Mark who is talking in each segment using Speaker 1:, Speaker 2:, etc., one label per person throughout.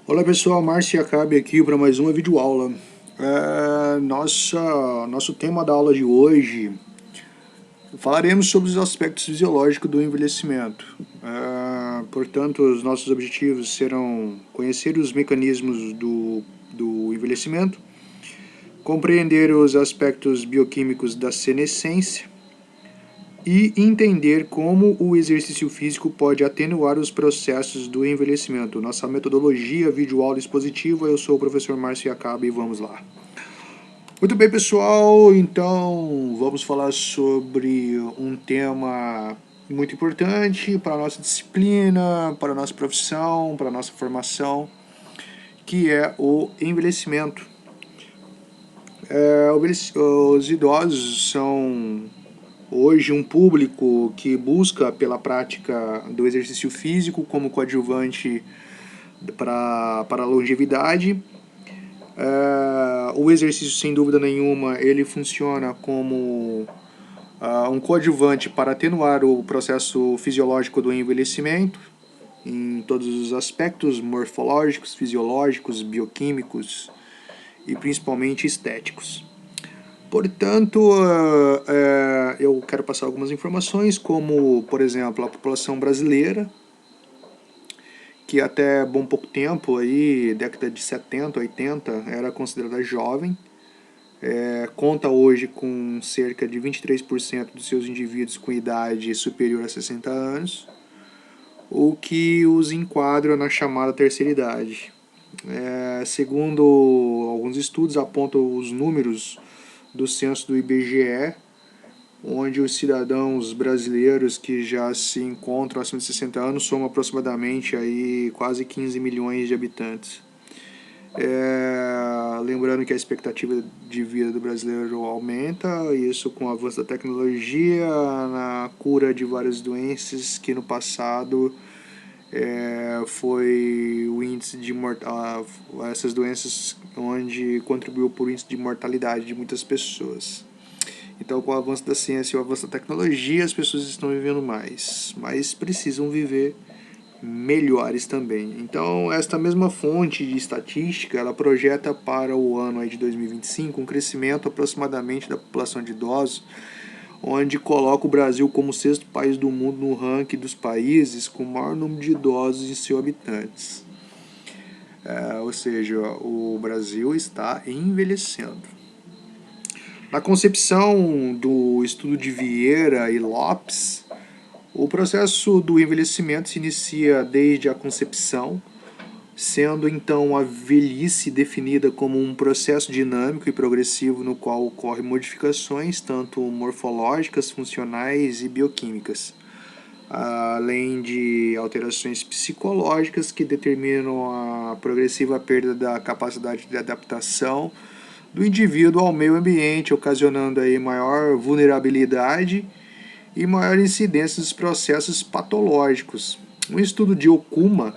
Speaker 1: Olá pessoal, Márcio Acabe aqui para mais uma videoaula. Nosso tema da aula de hoje, falaremos sobre os aspectos fisiológicos do envelhecimento. Portanto, os nossos objetivos serão conhecer os mecanismos do envelhecimento, compreender os aspectos bioquímicos da senescência, e entender como o exercício físico pode atenuar os processos do envelhecimento. Nossa metodologia, videoaula expositiva, eu sou o professor Márcio Acabe e vamos lá. Muito bem, pessoal, então vamos falar sobre um tema muito importante para a nossa disciplina, para a nossa profissão, para a nossa formação, que é o envelhecimento. Os idosos são hoje um público que busca pela prática do exercício físico como coadjuvante para a longevidade. O exercício, sem dúvida nenhuma, ele funciona como um coadjuvante para atenuar o processo fisiológico do envelhecimento, em todos os aspectos morfológicos, fisiológicos, bioquímicos e principalmente estéticos. Portanto, eu quero passar algumas informações, como, por exemplo, a população brasileira, que até bom pouco tempo, aí, década de 70, 80, era considerada jovem, conta hoje com cerca de 23% dos seus indivíduos com idade superior a 60 anos, o que os enquadra na chamada terceira idade. Segundo alguns estudos, apontam os números do censo do IBGE, onde os cidadãos brasileiros que já se encontram acima de 60 anos somam aproximadamente aí quase 15 milhões de habitantes. Lembrando que a expectativa de vida do brasileiro aumenta, isso com o avanço da tecnologia, na cura de várias doenças que no passado foi o índice de essas doenças onde contribuiu para o índice de mortalidade de muitas pessoas. Então, com o avanço da ciência e o avanço da tecnologia, as pessoas estão vivendo mais, mas precisam viver melhores também. Então, esta mesma fonte de estatística, ela projeta para o ano aí de 2025 um crescimento aproximadamente da população de idosos, onde coloca o Brasil como o sexto país do mundo no ranking dos países com o maior número de idosos em seus habitantes. Ou seja, o Brasil está envelhecendo. Na concepção do estudo de Vieira e Lopes, o processo do envelhecimento se inicia desde a concepção, sendo então a velhice definida como um processo dinâmico e progressivo no qual ocorrem modificações tanto morfológicas, funcionais e bioquímicas, além de alterações psicológicas que determinam a progressiva perda da capacidade de adaptação do indivíduo ao meio ambiente, ocasionando aí maior vulnerabilidade e maior incidência dos processos patológicos. Um estudo de Okuma,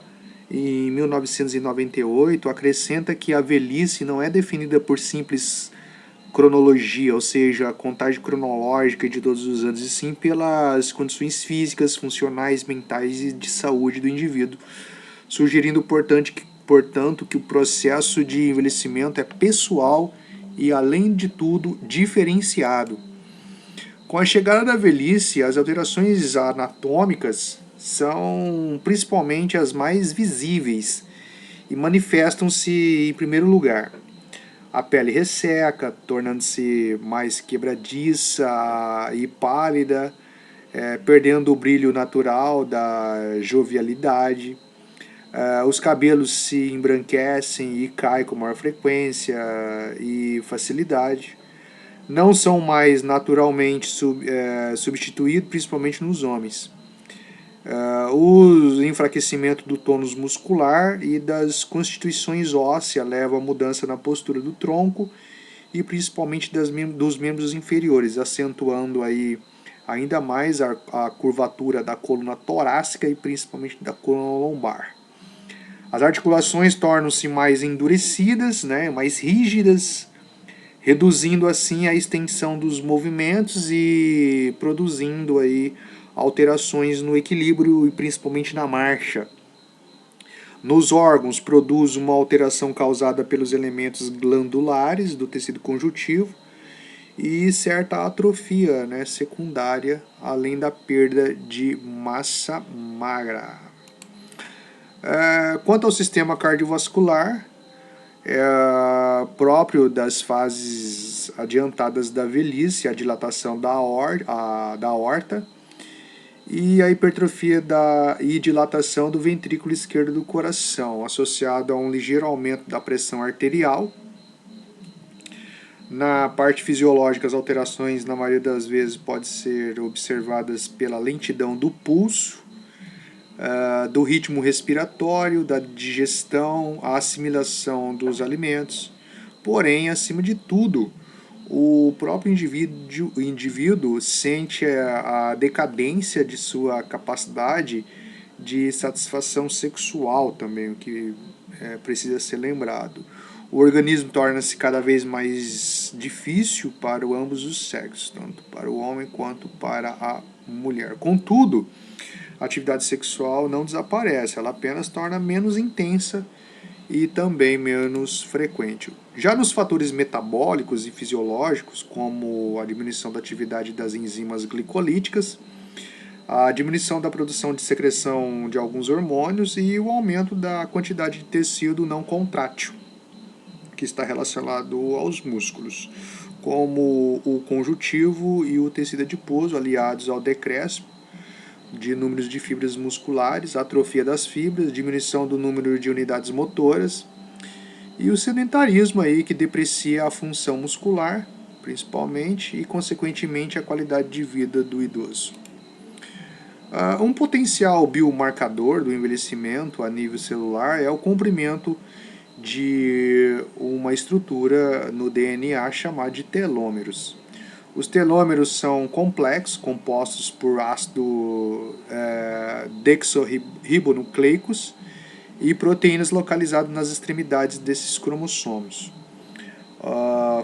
Speaker 1: em 1998, acrescenta que a velhice não é definida por simples cronologia, ou seja, a contagem cronológica de todos os anos, e sim pelas condições físicas, funcionais, mentais e de saúde do indivíduo, sugerindo, portanto, que o processo de envelhecimento é pessoal e, além de tudo, diferenciado. Com a chegada da velhice, as alterações anatômicas são principalmente as mais visíveis e manifestam-se em primeiro lugar. A pele resseca, tornando-se mais quebradiça e pálida, perdendo o brilho natural da jovialidade. Os cabelos se embranquecem e caem com maior frequência e facilidade. Não são mais naturalmente substituídos, principalmente nos homens. O enfraquecimento do tônus muscular e das constituições ósseas leva a mudança na postura do tronco e principalmente dos membros inferiores, acentuando aí ainda mais a curvatura da coluna torácica e principalmente da coluna lombar. As articulações tornam-se mais endurecidas, mais rígidas, reduzindo assim a extensão dos movimentos e produzindo aí alterações no equilíbrio e principalmente na marcha. Nos órgãos, produz uma alteração causada pelos elementos glandulares do tecido conjuntivo e certa atrofia, né, secundária, além da perda de massa magra. Quanto ao sistema cardiovascular, é próprio das fases adiantadas da velhice, a dilatação da aorta e a hipertrofia e dilatação do ventrículo esquerdo do coração, associado a um ligeiro aumento da pressão arterial. Na parte fisiológica, as alterações, na maioria das vezes, podem ser observadas pela lentidão do pulso, do ritmo respiratório, da digestão, a assimilação dos alimentos. Porém, acima de tudo, o próprio indivíduo sente a decadência de sua capacidade de satisfação sexual também, o que precisa ser lembrado. O organismo torna-se cada vez mais difícil para ambos os sexos, tanto para o homem quanto para a mulher. Contudo, a atividade sexual não desaparece, ela apenas torna menos intensa e também menos frequente. Já nos fatores metabólicos e fisiológicos, como a diminuição da atividade das enzimas glicolíticas, a diminuição da produção de secreção de alguns hormônios e o aumento da quantidade de tecido não contrátil, que está relacionado aos músculos, como o conjuntivo e o tecido adiposo, aliados ao decréscimo de números de fibras musculares, atrofia das fibras, diminuição do número de unidades motoras e o sedentarismo aí que deprecia a função muscular, principalmente, e consequentemente a qualidade de vida do idoso. Um potencial biomarcador do envelhecimento a nível celular é o comprimento de uma estrutura no DNA chamada de telômeros. Os telômeros são complexos, compostos por ácido desoxirribonucleicos e proteínas localizadas nas extremidades desses cromossomos,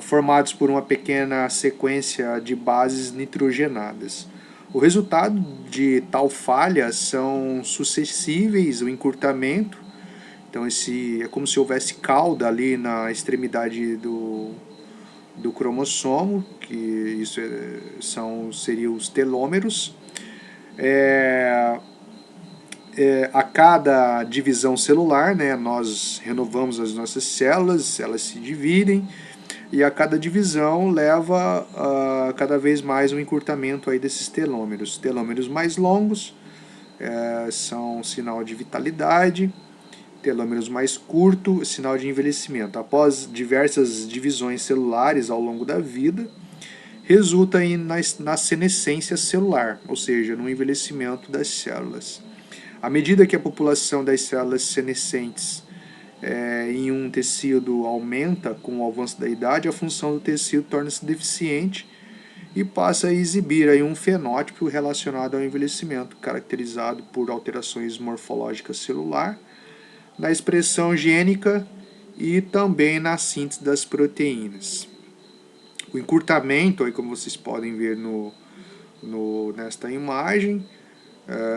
Speaker 1: formados por uma pequena sequência de bases nitrogenadas. O resultado de tal falha são suscetíveis ao encurtamento. Então é como se houvesse cauda ali na extremidade do cromossomo, que isso seriam os telômeros. A cada divisão celular, né, nós renovamos as nossas células, elas se dividem, e a cada divisão leva cada vez mais um encurtamento aí desses telômeros. Telômeros mais longos são sinal de vitalidade, telômeros mais curtos, sinal de envelhecimento. Após diversas divisões celulares ao longo da vida, resulta na senescência celular, ou seja, no envelhecimento das células. À medida que a população das células senescentes em um tecido aumenta com o avanço da idade, a função do tecido torna-se deficiente e passa a exibir aí um fenótipo relacionado ao envelhecimento, caracterizado por alterações morfológicas celular, na expressão gênica e também na síntese das proteínas. O encurtamento, aí como vocês podem ver nesta imagem,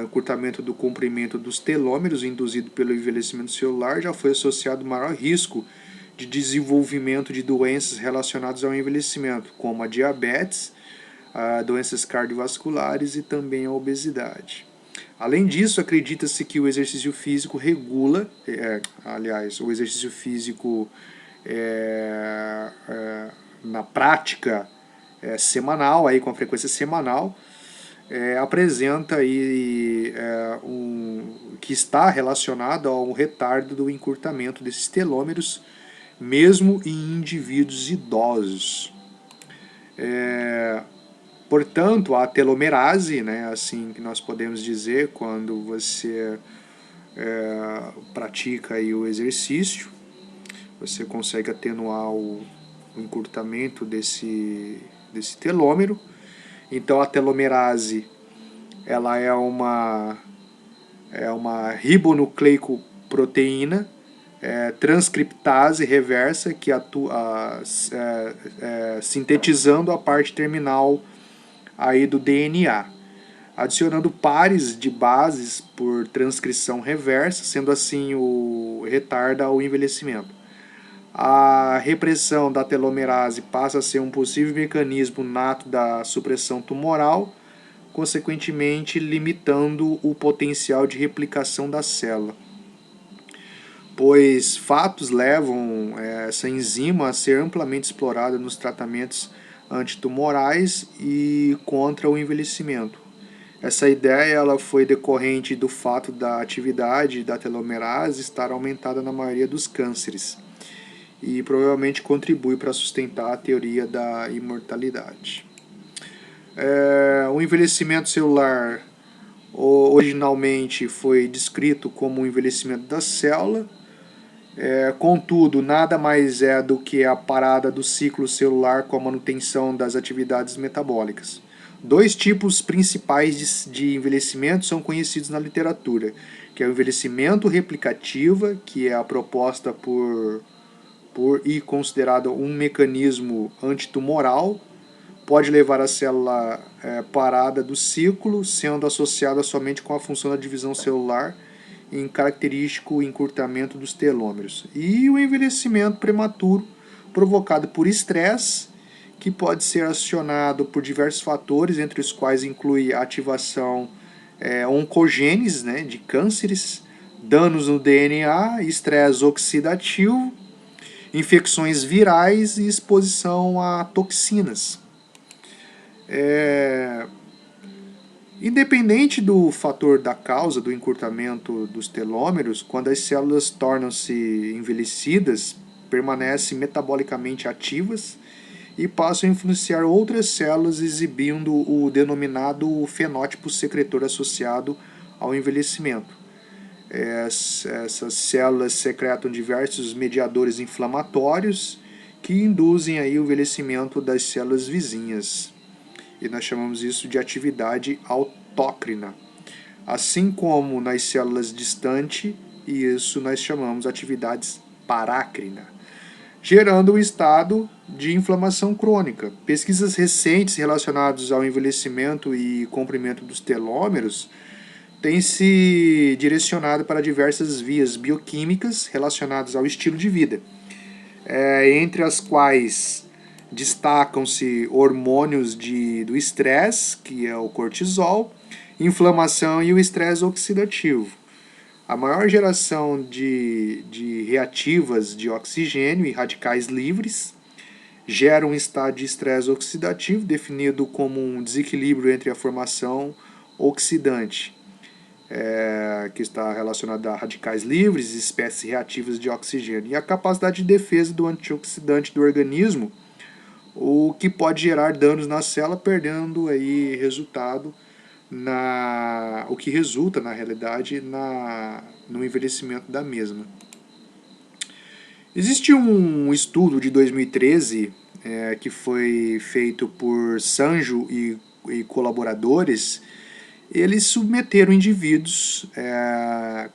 Speaker 1: encurtamento do comprimento dos telômeros induzido pelo envelhecimento celular já foi associado ao maior risco de desenvolvimento de doenças relacionadas ao envelhecimento, como a diabetes, doenças cardiovasculares e também a obesidade. Além disso, acredita-se que o exercício físico regula, o exercício físico na prática semanal, aí com a frequência semanal, apresenta aí que está relacionado ao retardo do encurtamento desses telômeros, mesmo em indivíduos idosos. Portanto, a telomerase, né, assim que nós podemos dizer, quando você pratica aí o exercício, você consegue atenuar o encurtamento desse telômero. Então a telomerase ela é uma ribonucleicoproteína transcriptase reversa que atua sintetizando a parte terminal aí do DNA. adicionando pares de bases por transcrição reversa, sendo assim o retarda o envelhecimento. A repressão da telomerase passa a ser um possível mecanismo nato da supressão tumoral, consequentemente limitando o potencial de replicação da célula, pois fatos levam essa enzima a ser amplamente explorada nos tratamentos antitumorais e contra o envelhecimento. Essa ideia ela foi decorrente do fato da atividade da telomerase estar aumentada na maioria dos cânceres e provavelmente contribui para sustentar a teoria da imortalidade. O envelhecimento celular originalmente foi descrito como o envelhecimento da célula, contudo, nada mais é do que a parada do ciclo celular com a manutenção das atividades metabólicas. Dois tipos principais de envelhecimento são conhecidos na literatura, que é o envelhecimento replicativo, que é a proposta por e considerado um mecanismo antitumoral, pode levar a célula parada do ciclo, sendo associada somente com a função da divisão celular em característico encurtamento dos telômeros. E o envelhecimento prematuro, provocado por estresse, que pode ser acionado por diversos fatores, entre os quais inclui a ativação oncogênese, né, de cânceres, danos no DNA, estresse oxidativo, infecções virais e exposição a toxinas. Independente do fator da causa do encurtamento dos telômeros, quando as células tornam-se envelhecidas, permanecem metabolicamente ativas e passam a influenciar outras células, exibindo o denominado fenótipo secretor associado ao envelhecimento. Essas células secretam diversos mediadores inflamatórios que induzem aí o envelhecimento das células vizinhas. E nós chamamos isso de atividade autócrina. Assim como nas células distantes, isso nós chamamos de atividades parácrina, gerando um estado de inflamação crônica. Pesquisas recentes relacionadas ao envelhecimento e comprimento dos telômeros têm se direcionado para diversas vias bioquímicas relacionadas ao estilo de vida, entre as quais destacam-se hormônios do estresse, que é o cortisol, inflamação e o estresse oxidativo. A maior geração de reativas de oxigênio e radicais livres gera um estado de estresse oxidativo definido como um desequilíbrio entre a formação oxidante, que está relacionada a radicais livres, espécies reativas de oxigênio, e a capacidade de defesa do antioxidante do organismo, o que pode gerar danos na célula, perdendo aí o que resulta, na realidade, no envelhecimento da mesma. Existe um estudo de 2013 que foi feito por Sanjo e colaboradores. Eles submeteram indivíduos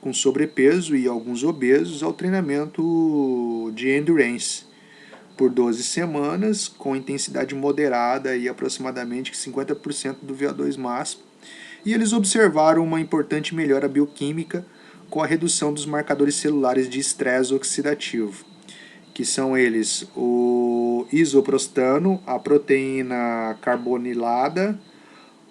Speaker 1: com sobrepeso e alguns obesos ao treinamento de endurance por 12 semanas, com intensidade moderada e aproximadamente 50% do VO2 máximo. E eles observaram uma importante melhora bioquímica com a redução dos marcadores celulares de estresse oxidativo, que são eles o isoprostano, a proteína carbonilada,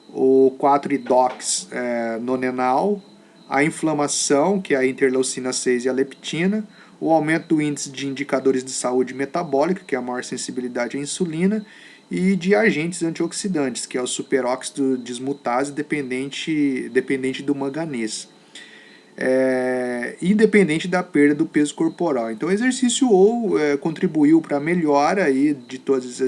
Speaker 1: o 4-hidroxinonenal, a inflamação, que é a interleucina 6 e a leptina, o aumento do índice de indicadores de saúde metabólica, que é a maior sensibilidade à insulina, e de agentes antioxidantes, que é o superóxido dismutase dependente do manganês, independente da perda do peso corporal. Então o exercício contribuiu para a melhora aí de todas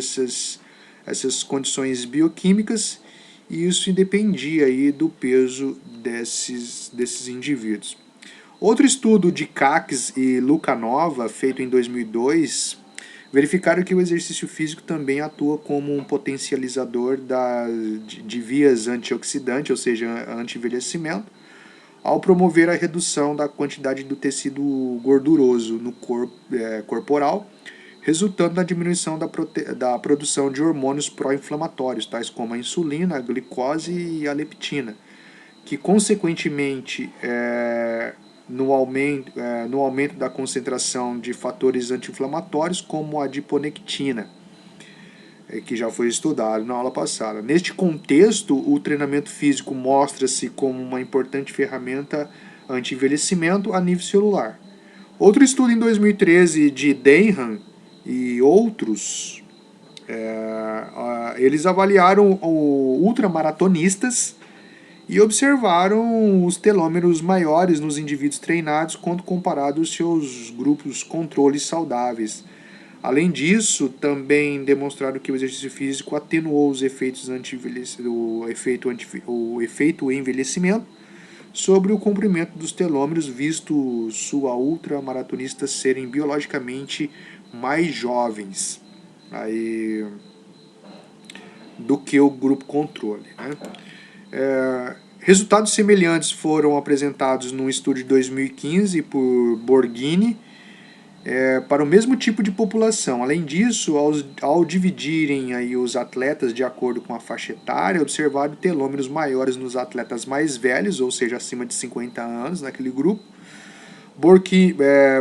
Speaker 1: essas condições bioquímicas, e isso independia aí do peso desses indivíduos. Outro estudo de Cax e Lukanova, feito em 2002, verificaram que o exercício físico também atua como um potencializador de vias antioxidantes, ou seja, anti-envelhecimento, ao promover a redução da quantidade do tecido gorduroso no corpo corporal, resultando na diminuição da produção de hormônios pró-inflamatórios, tais como a insulina, a glicose e a leptina, que consequentemente no aumento da concentração de fatores anti-inflamatórios como a adiponectina, que já foi estudado na aula passada. Neste contexto, o treinamento físico mostra-se como uma importante ferramenta anti-envelhecimento a nível celular. Outro estudo em 2013 de Denham e outros, eles avaliaram ultramaratonistas e observaram os telômeros maiores nos indivíduos treinados quando comparado aos seus grupos controles saudáveis. Além disso, também demonstraram que o exercício físico atenuou os efeitos o efeito envelhecimento sobre o comprimento dos telômeros, visto sua ultramaratonistas serem biologicamente mais jovens do que o grupo controle, né? Resultados semelhantes foram apresentados num estudo de 2015 por Borghini para o mesmo tipo de população. Além disso, ao dividirem os atletas de acordo com a faixa etária, observaram telômeros maiores nos atletas mais velhos, ou seja, acima de 50 anos naquele grupo.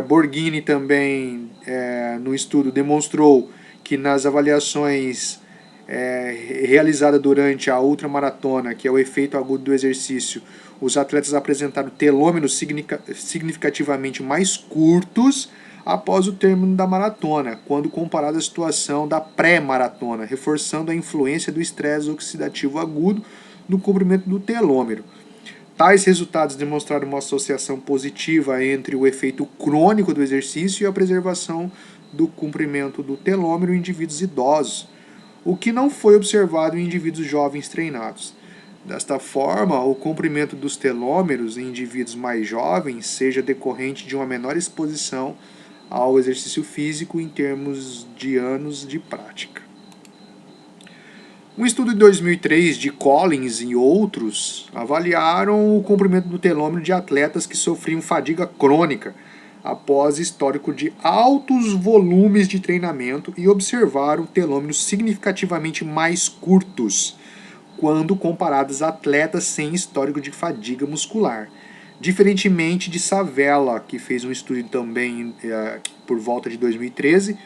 Speaker 1: Borghini também, no estudo, demonstrou que nas avaliações realizada durante a ultramaratona, que é o efeito agudo do exercício, os atletas apresentaram telômeros significativamente mais curtos após o término da maratona, quando comparado à situação da pré-maratona, reforçando a influência do estresse oxidativo agudo no comprimento do telômero. Tais resultados demonstraram uma associação positiva entre o efeito crônico do exercício e a preservação do comprimento do telômero em indivíduos idosos, o que não foi observado em indivíduos jovens treinados. Desta forma, o comprimento dos telômeros em indivíduos mais jovens seja decorrente de uma menor exposição ao exercício físico em termos de anos de prática. Um estudo de 2003 de Collins e outros avaliaram o comprimento do telômero de atletas que sofriam fadiga crônica após histórico de altos volumes de treinamento e observaram telômeros significativamente mais curtos quando comparados a atletas sem histórico de fadiga muscular. Diferentemente de Savella, que fez um estudo também por volta de 2013,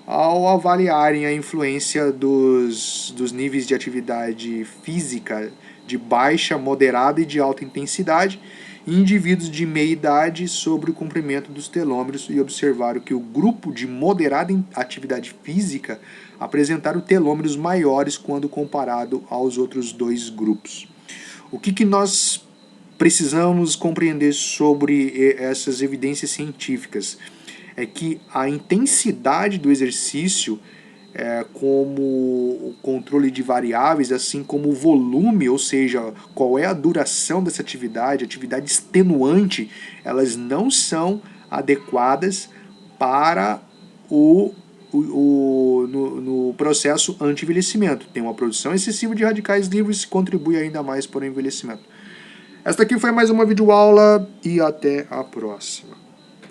Speaker 1: ao avaliarem a influência dos níveis de atividade física de baixa, moderada e de alta intensidade em indivíduos de meia idade sobre o comprimento dos telômeros e observaram que o grupo de moderada atividade física apresentaram telômeros maiores quando comparado aos outros dois grupos. O que nós precisamos compreender sobre essas evidências científicas? É que a intensidade do exercício, como o controle de variáveis, assim como o volume, ou seja, qual é a duração dessa atividade extenuante, elas não são adequadas para no processo anti-envelhecimento. Tem uma produção excessiva de radicais livres que contribui ainda mais para o envelhecimento. Esta aqui foi mais uma videoaula e até a próxima.